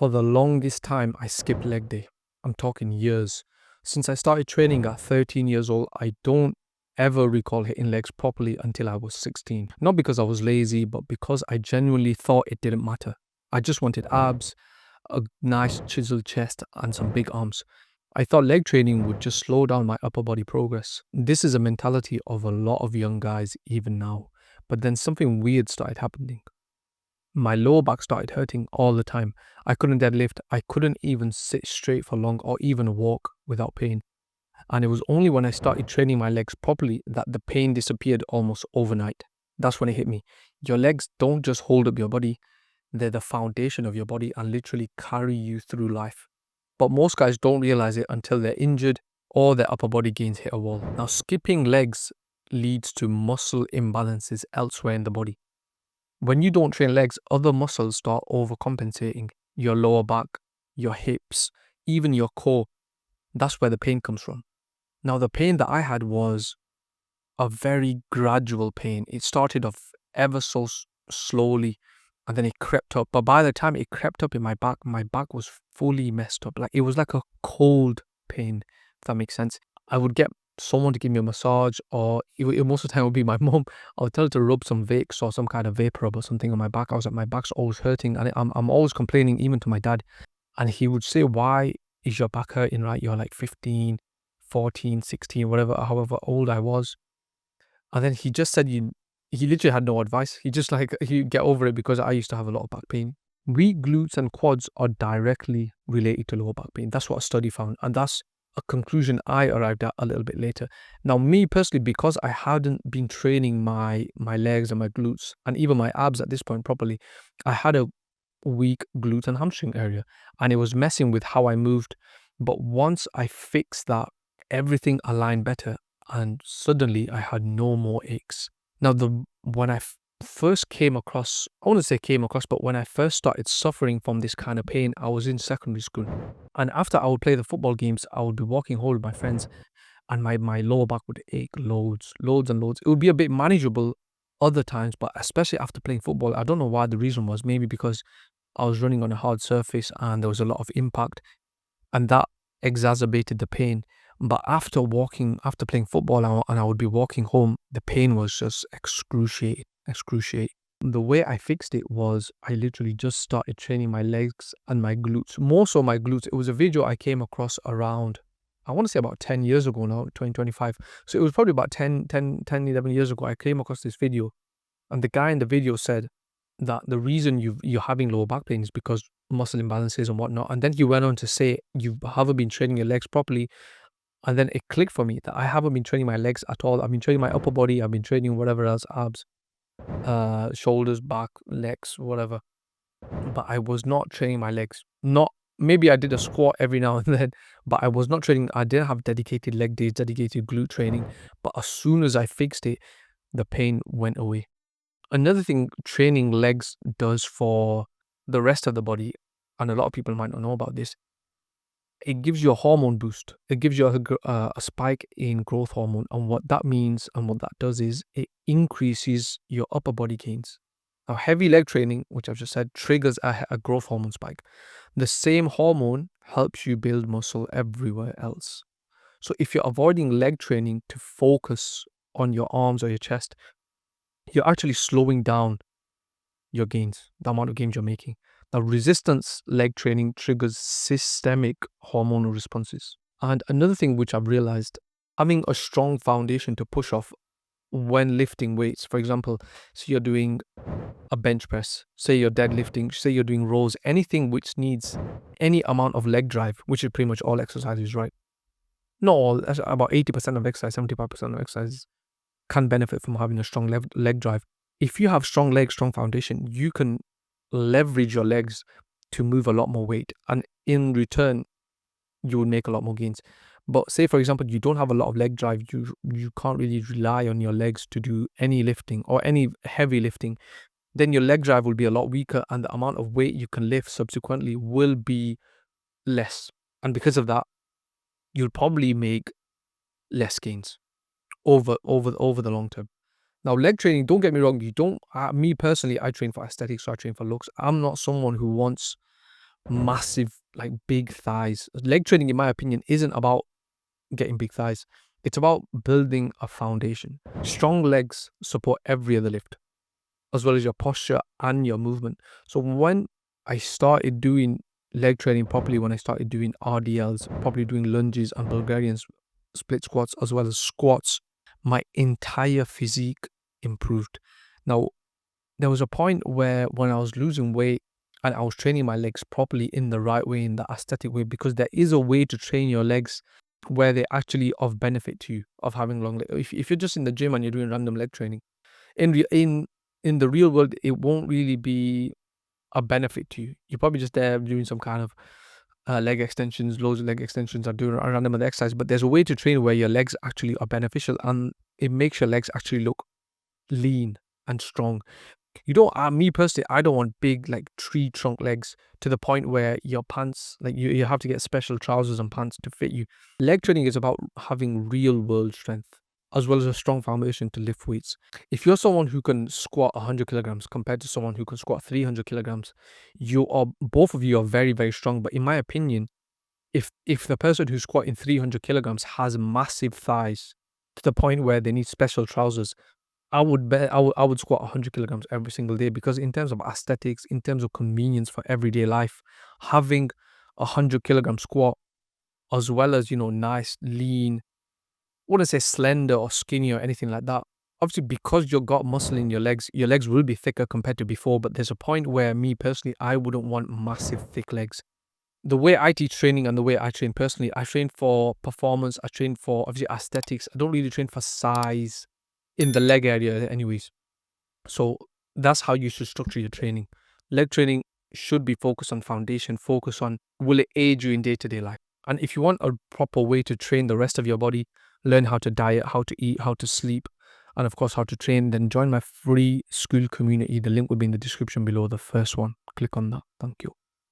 For the longest time, I skipped leg day. I'm talking years. Since I started training at 13 years old, I don't ever recall hitting legs properly until I was 16. Not because I was lazy, but because I genuinely thought it didn't matter. I just wanted abs, a nice chiseled chest, and some big arms. I thought leg training would just slow down my upper body progress. This is a mentality of a lot of young guys even now. But then something weird started happening. My lower back started hurting all the time. I couldn't deadlift. I couldn't even sit straight for long or even walk without pain. And it was only when I started training my legs properly that the pain disappeared almost overnight. That's when it hit me. Your legs don't just hold up your body, they're the foundation of your body and literally carry you through life. But most guys don't realize it until they're injured or their upper body gains hit a wall. Now, skipping legs leads to muscle imbalances elsewhere in the body. When you don't train legs, other muscles start overcompensating. Your lower back, your hips, even your core. That's where the pain comes from. Now, the pain that I had was a very gradual pain. It started off ever so slowly and then it crept up. But by the time it crept up in my back was fully messed up. Like it was like a cold pain, if that makes sense. I would get someone to give me a massage, or most of the time it would be my mom. I would tell her to rub some Vicks or some kind of vape rub or something on my back. I was like, my back's always hurting, and I'm always complaining, even to my dad. And he would say, why is your back hurting, right? You're like 15, 14, 16, whatever, however old I was. And then he just said, he literally had no advice. He just like, he get over it because I used to have a lot of back pain. Weak glutes and quads are directly related to lower back pain. That's what a study found. And that's a conclusion I arrived at a little bit later. Now, me personally, because I hadn't been training my legs and my glutes and even my abs at this point properly, I had a weak glute and hamstring area and it was messing with how I moved. But once I fixed that, everything aligned better and suddenly I had no more aches. Now, when I first came across, I want to say came across, but when I first started suffering from this kind of pain, I was in secondary school. And after I would play the football games, I would be walking home with my friends and my lower back would ache loads and loads. It would be a bit manageable other times, but especially after playing football, I don't know why the reason was. Maybe because I was running on a hard surface and there was a lot of impact and that exacerbated the pain. But after playing football and I would be walking home, the pain was just excruciating. The way I fixed it was I literally just started training my legs and my glutes, more so my glutes. It was a video I came across around, I want to say about 10 years ago now, 2025. So it was probably about 11 years ago. I came across this video and the guy in the video said that the reason you're having lower back pain is because muscle imbalances and whatnot. And then he went on to say, you haven't been training your legs properly. And then it clicked for me that I haven't been training my legs at all. I've been training my upper body. I've been training whatever else, abs, shoulders, back, legs, whatever. But I was not training my legs. Maybe I did a squat every now and then, but I was not training. I didn't have dedicated leg days, dedicated glute training. But as soon as I fixed it, the pain went away. Another thing training legs does for the rest of the body, and a lot of people might not know about this, it gives you a hormone boost. It gives you a spike in growth hormone. And what that means and what that does is it increases your upper body gains. Now, heavy leg training, which I've just said, triggers a growth hormone spike. The same hormone helps you build muscle everywhere else. So if you're avoiding leg training to focus on your arms or your chest, you're actually slowing down your gains, the amount of gains you're making. Now, resistance leg training triggers systemic hormonal responses. And another thing which I've realized, having a strong foundation to push off when lifting weights, for example, so you're doing a bench press, say you're deadlifting, say you're doing rows, anything which needs any amount of leg drive, which is pretty much all exercises, right? Not all, about 80% of exercise, 75% of exercises can benefit from having a strong leg drive. If you have strong legs, strong foundation, you can leverage your legs to move a lot more weight, and in return you will make a lot more gains. But say, for example, you don't have a lot of leg drive, you can't really rely on your legs to do any lifting or any heavy lifting, then your leg drive will be a lot weaker and the amount of weight you can lift subsequently will be less. And because of that, you'll probably make less gains over the long term. Now, leg training, don't get me wrong, me personally, I train for aesthetics, so I train for looks. I'm not someone who wants massive, like big thighs. Leg training, in my opinion, isn't about getting big thighs. It's about building a foundation. Strong legs support every other lift, as well as your posture and your movement. So when I started doing leg training properly, when I started doing RDLs, properly doing lunges and Bulgarian split squats, as well as squats, my entire physique improved. Now, there was a point where when I was losing weight and I was training my legs properly in the right way, in the aesthetic way, because there is a way to train your legs where they're actually of benefit to you, of having long legs. If you're just in the gym and you're doing random leg training, in the real world, it won't really be a benefit to you. You're probably just there doing some kind of leg extensions, loads of leg extensions, or doing a random other exercise. But there's a way to train where your legs actually are beneficial and it makes your legs actually look lean and strong. You don't, me personally, I don't want big, like tree trunk legs to the point where your pants, like you have to get special trousers and pants to fit you. Leg training is about having real world strength as well as a strong foundation to lift weights. If you're someone who can squat 100 kilograms compared to someone who can squat 300 kilograms, both of you are very, very strong. But in my opinion, if the person who's squatting 300 kilograms has massive thighs to the point where they need special trousers, I would squat 100 kilograms every single day, because in terms of aesthetics, in terms of convenience for everyday life, having 100 kilogram squat, as well as, nice, lean, I wouldn't say slender or skinny or anything like that. Obviously, because you've got muscle in your legs will be thicker compared to before, but there's a point where me personally, I wouldn't want massive, thick legs. The way I teach training and the way I train personally, I train for performance, I train for obviously aesthetics. I don't really train for size in the leg area anyways. So that's how you should structure your training. Leg training should be focused on foundation, focus on will it aid you in day-to-day life. And if you want a proper way to train the rest of your body, learn how to diet, how to eat, how to sleep, and of course how to train, then join my free school community. The link will be in the description below, the first one. Click on that. Thank you.